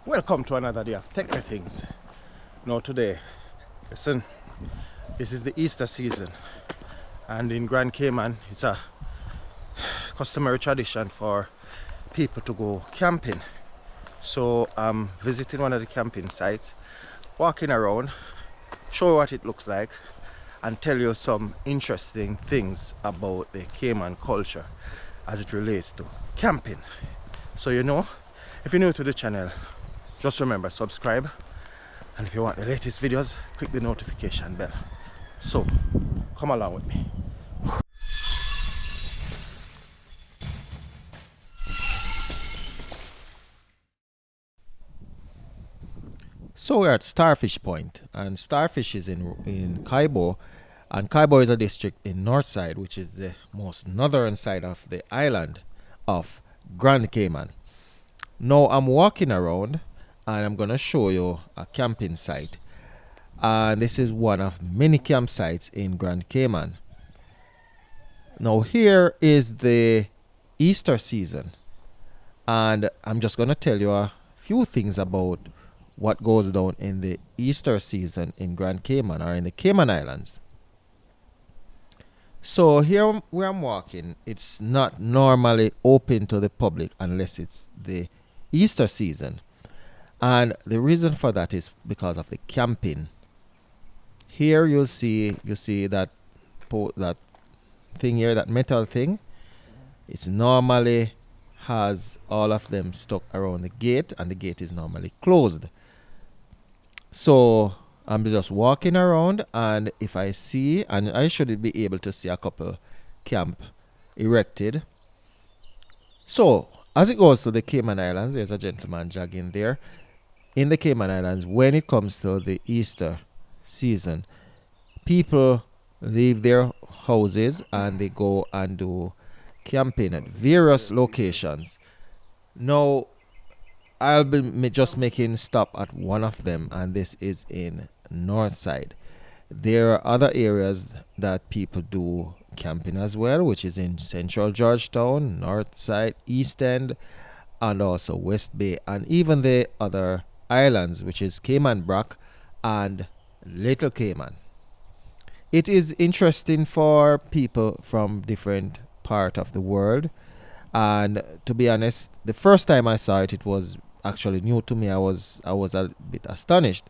Welcome to another day of Tech Things. Now today, listen, this is the Easter season, and in Grand Cayman it's a customary tradition for people to go camping. So I'm visiting one of the camping sites, walking around, show you what it looks like, and tell you some interesting things about the Cayman culture as it relates to camping. So if you're new to the channel, just remember subscribe, and if you want the latest videos, click the notification bell. So come along with me. So we're at Starfish Point, and Starfish is in Caybo, and Caybo is a district in North Side, which is the most northern side of the island of Grand Cayman. Now I'm walking around, and I'm gonna show you a camping site, and this is one of many campsites in Grand Cayman. Now here is the Easter season, and I'm just gonna tell you a few things about what goes down in the Easter season in Grand Cayman, or in the Cayman Islands. So here where I'm walking, it's not normally open to the public unless it's the Easter season. And the reason for that is because of the camping. Here you see that that thing here, that metal thing. It's normally has all of them stuck around the gate, and the gate is normally closed. So I'm just walking around, and if I see, and I should be able to see a couple camp erected. So as it goes to the Cayman Islands, there's a gentleman jogging there. In the Cayman Islands, when it comes to the Easter season, people leave their houses and they go and do camping at various locations. Now, I'll be just making stop at one of them, and this is in North Side. There are other areas that people do camping as well, which is in Central Georgetown, North Side, East End, and also West Bay, and even the other islands, which is Cayman Brac and Little Cayman. It is interesting for people from different part of the world, and to be honest, the first time I saw it, it was actually new to me. I was a bit astonished,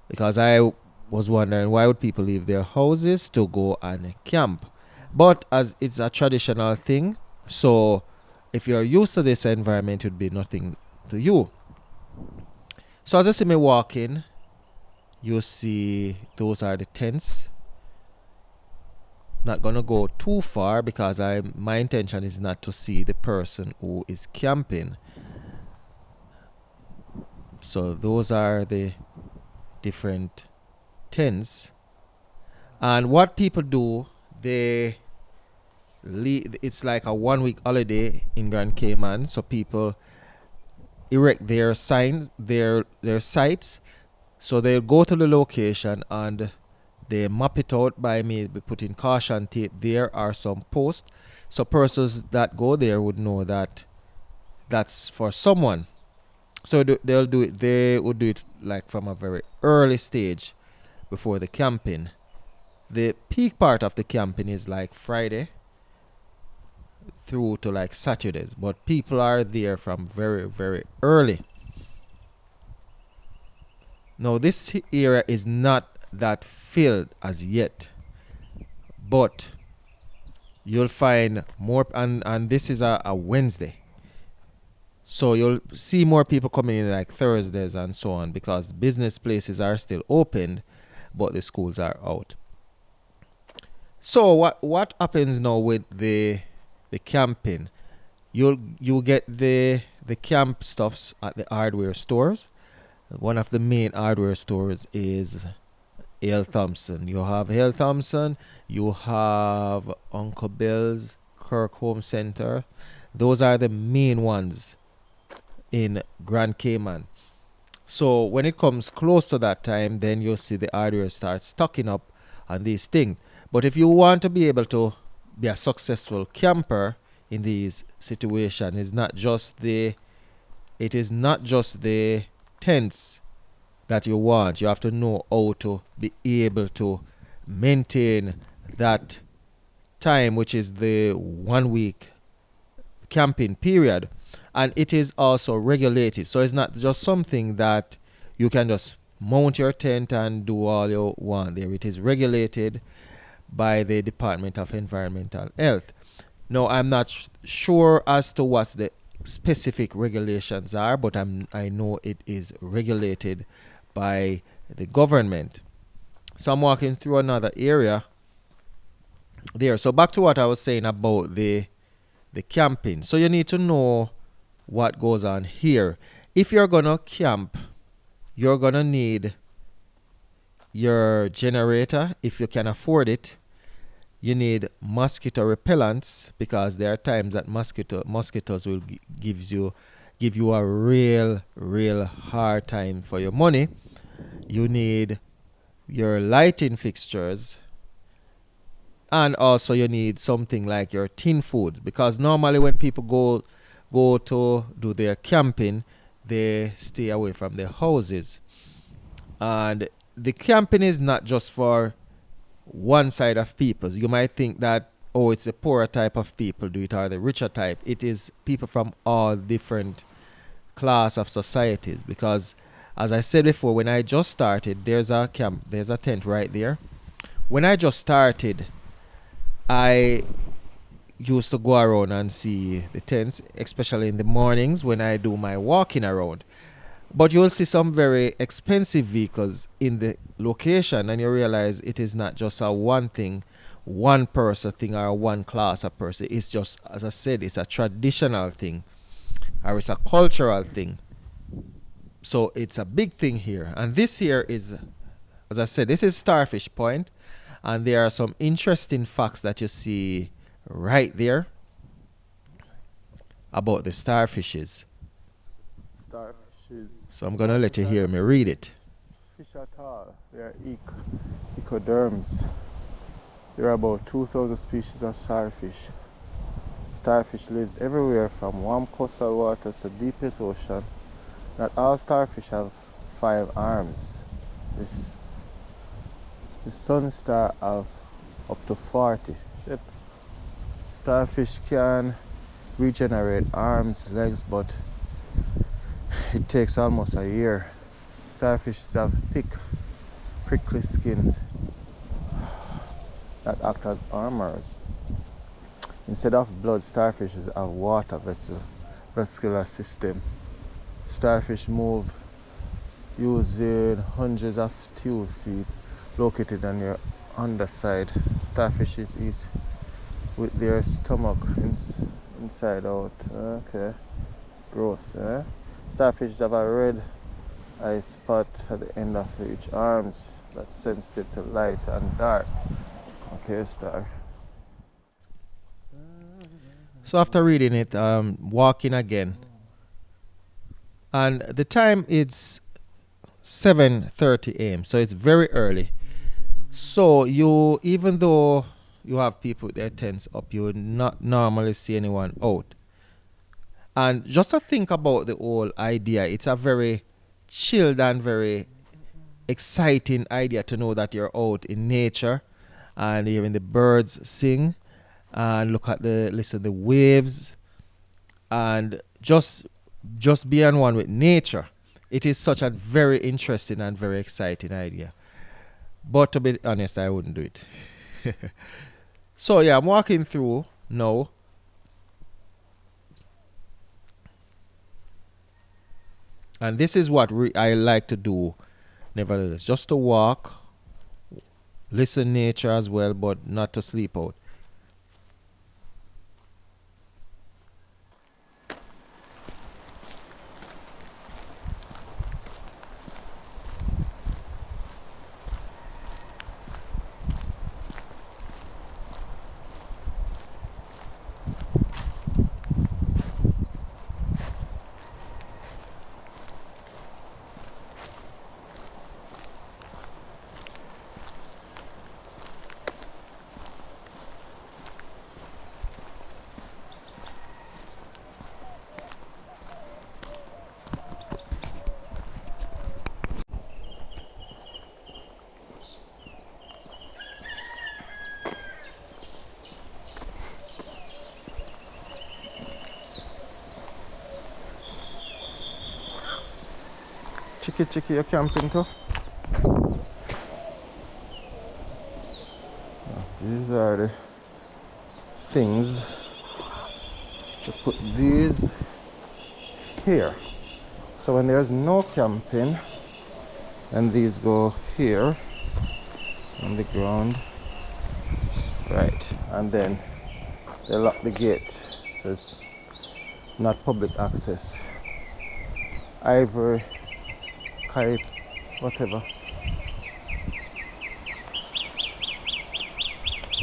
because I was wondering why would people leave their houses to go and camp. But as it's a traditional thing, so if you're used to this environment, it would be nothing to you. So as I see me walking, you see those are the tents. Not gonna go too far, because my intention is not to see the person who is camping. So those are the different tents, and what people do, it's like a 1 week holiday in Grand Cayman. So people erect their signs, their sites. So they'll go to the location and they map it out by maybe putting caution tape. There are some posts, so persons that go there would know that that's for someone. So they'll do it. They would do it like from a very early stage before the camping. The peak part of the camping is like Friday through to like Saturdays, but people are there from very, very early. Now this area is not that filled as yet, but you'll find more, and this is a Wednesday, so you'll see more people coming in like Thursdays and so on, because business places are still open but the schools are out. So what happens now with the camping? You get the camp stuffs at the hardware stores. One of the main hardware stores is Hale Thompson. You have Hale Thompson, you have Uncle Bill's, Kirk Home Center. Those are the main ones in Grand Cayman. So when it comes close to that time, then you'll see the hardware start stocking up on these things. But if you want to be able to be a successful camper in these situations, it's not just the it is not just the tents that you want. You have to know how to be able to maintain that time, which is the 1 week camping period. And it is also regulated. So it's not just something that you can just mount your tent and do all you want there. It is regulated by the Department of Environmental Health. Now, I'm not sure as to what the specific regulations are, but I know it is regulated by the government. So I'm walking through another area there. So back to what I was saying about the camping. So you need to know what goes on here. If you're gonna camp, you're gonna need your generator if you can afford it. You need mosquito repellents because there are times that mosquitoes will give you a real hard time for your money. You need your lighting fixtures, and also you need something like your tin food, because normally when people go to do their camping, they stay away from their houses. And the camping is not just for one side of people. You might think that, oh, it's the poorer type of people do it or the richer type. It is people from all different class of societies, because as I said before, when I just started, there's a tent right there. When I just started, I used to go around and see the tents, especially in the mornings when I do my walking around. But you'll see some very expensive vehicles in the location, and you realize it is not just a one person thing or one class of person. It's just, as I said, it's a traditional thing or it's a cultural thing. So it's a big thing here. And this here is, as I said, this is Starfish Point. And there are some interesting facts that you see right there about the starfishes. Starfishes. So I'm going to let you hear me read it. Fish at all. They are ecoderms. There are about 2,000 species of starfish. Starfish lives everywhere from warm coastal waters to deepest ocean. Not all starfish have 5 arms. The sun star have up to 40. Yep. Starfish can regenerate arms, legs, but it takes almost a year. Starfish have thick, prickly skins that act as armors. Instead of blood, starfishes have water vascular system. Starfish move using hundreds of tube feet located on your underside. Starfishes eat with their stomach inside out. Okay, gross. Starfish have a red eye spot at the end of each arms that's sensitive to light and dark. Okay, star. So after reading it, walking again, and the time is 7:30 a.m. So it's very early. So even though you have people with their tents up, you would not normally see anyone out. And just to think about the whole idea, it's a very chilled and very exciting idea to know that you're out in nature and hearing the birds sing and listen to the waves and just be on one with nature. It is such a very interesting and very exciting idea. But to be honest, I wouldn't do it. So yeah, I'm walking through now. And this is what I like to do, nevertheless, just to walk, listen nature as well, but not to sleep out. Chicky, you're camping too? These are the things to put these here. So when there's no camping, and these go here on the ground, right? And then they lock the gate, so it's not public access. Ivory, kite, whatever.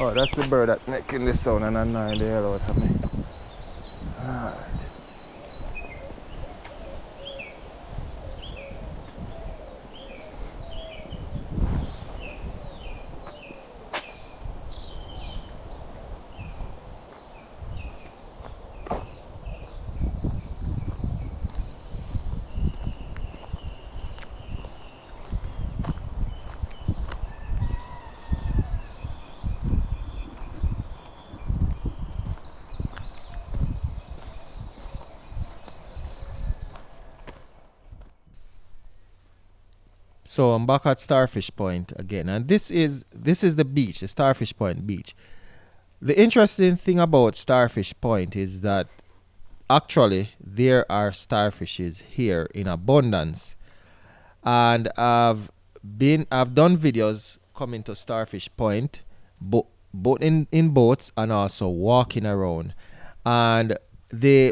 Oh, that's the bird that making the sound and annoying the hell out of me. Alright. So I'm back at Starfish Point again, and this is the beach, the Starfish Point beach. The interesting thing about Starfish Point is that actually there are starfishes here in abundance, and I've done videos coming to Starfish Point, both in boats and also walking around. And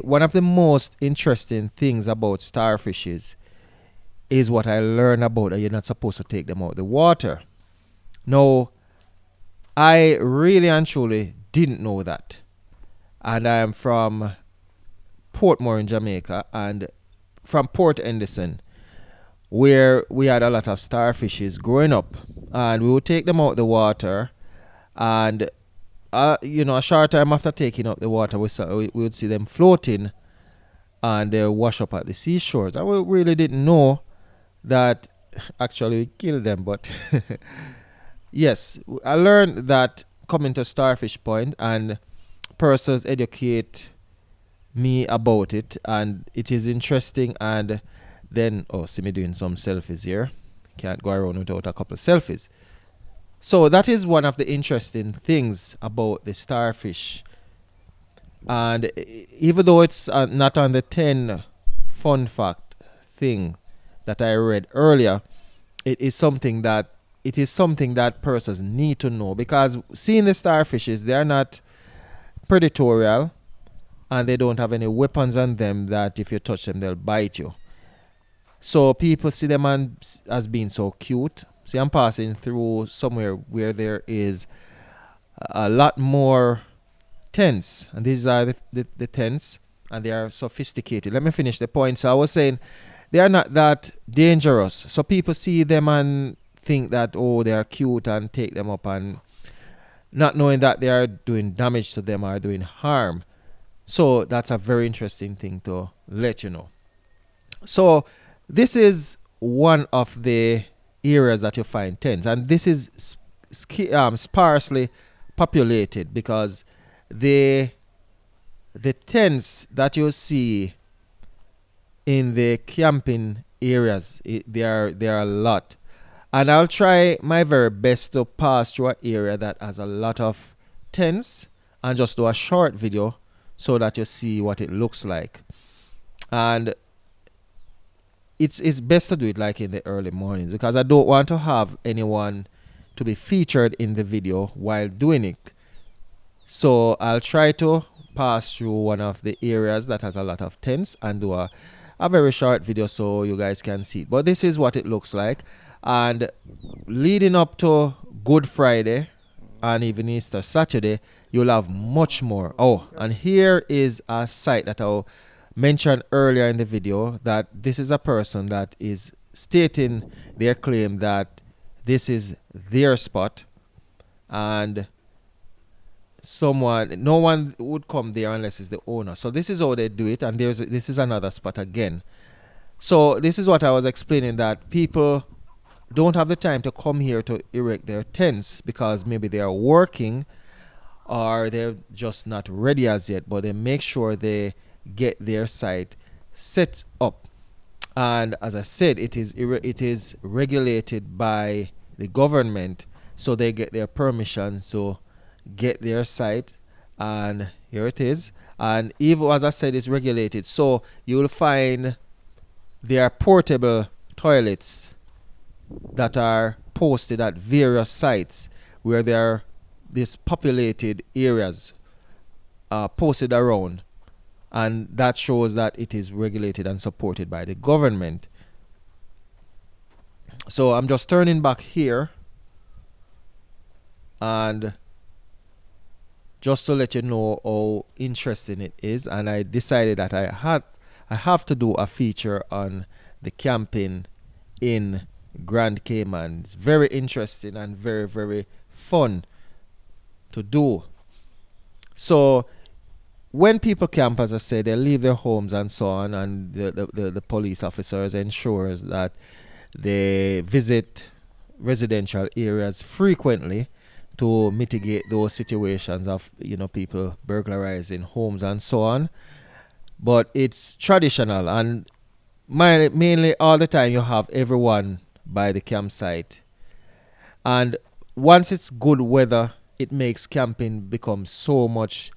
one of the most interesting things about starfishes is what I learned about that you're not supposed to take them out the water. Now, I really and truly didn't know that. And I am from Portmore in Jamaica and from Port Henderson, where we had a lot of starfishes growing up. And we would take them out the water, and a short time after taking out the water, we would see them floating and they wash up at the seashores. And we really didn't know that actually we killed them, but yes, I learned that coming to Starfish Point, and persons educate me about it, and it is interesting. And then, see me doing some selfies here. Can't go around without a couple of selfies. So that is one of the interesting things about the starfish. And even though it's not on the 10 fun fact thing that I read earlier, it is something that persons need to know, because seeing the starfishes, they are not predatorial and they don't have any weapons on them that if you touch them they'll bite you. So people see them as being so cute. See, I'm passing through somewhere where there is a lot more tents, and these are the tents, and they are sophisticated. Let me finish the point. So I was saying they are not that dangerous. So people see them and think that, they are cute, and take them up, and not knowing that they are doing damage to them or doing harm. So that's a very interesting thing to let you know. So this is one of the areas that you find tents, and this is sparsely populated, because the tents that you see in the camping areas, there are a lot. And I'll try my very best to pass through an area that has a lot of tents and just do a short video so that you see what it looks like. And it's best to do it like in the early mornings, because I don't want to have anyone to be featured in the video while doing it. So I'll try to pass through one of the areas that has a lot of tents and do a very short video so you guys can see it. But this is what it looks like. And leading up to Good Friday and even Easter Saturday, you'll have much more. Oh, and here is a site that I'll mention earlier in the video, that this is a person that is stating their claim that this is their spot, and no one would come there unless it's the owner. So this is how they do it, and this is another spot again. So this is what I was explaining, that people don't have the time to come here to erect their tents because maybe they are working or they're just not ready as yet, but they make sure they get their site set up. And as I said, it is regulated by the government, so they get their permission to get their site, and here it is. And even as I said, it's regulated, so you'll find there are portable toilets that are posted at various sites where there are these populated areas posted around, and that shows that it is regulated and supported by the government. So I'm just turning back here, and just to let you know how interesting it is, and I decided that I have to do a feature on the camping in Grand Cayman. It's very interesting and very, very fun to do. So when people camp, as I said, they leave their homes and so on, and the police officers ensures that they visit residential areas frequently to mitigate those situations of people burglarizing homes and so on. But it's traditional, and mainly all the time you have everyone by the campsite. And once it's good weather, it makes camping become so much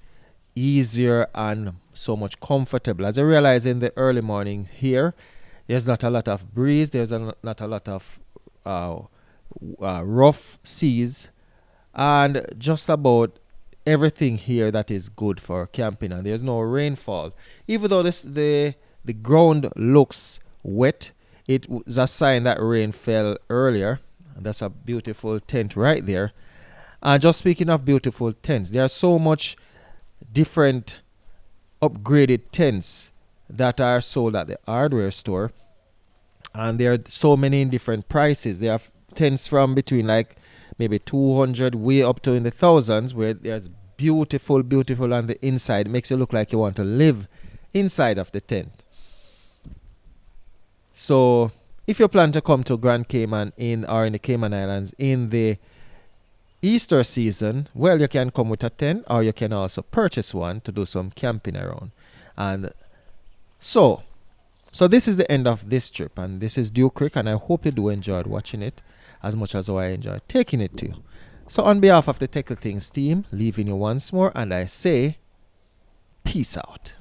easier and so much comfortable. As I realize in the early morning here, there's not a lot of breeze, there's not a lot of rough seas, and just about everything here that is good for camping, and there's no rainfall. Even though the ground looks wet, it was a sign that rain fell earlier. That's a beautiful tent right there. And just speaking of beautiful tents, there are so much different upgraded tents that are sold at the hardware store, and there are so many in different prices. There are tents from between like maybe 200 way up to in the thousands, where there's beautiful on the inside. It makes you look like you want to live inside of the tent. So if you plan to come to Grand Cayman in the Cayman Islands in the Easter season, well, you can come with a tent, or you can also purchase one to do some camping around. And so this is the end of this trip, and this is Duke Creek, and I hope you do enjoy watching it as much as I enjoyed taking it to you. So on behalf of the Tackle Things team, leaving you once more, and I say, peace out.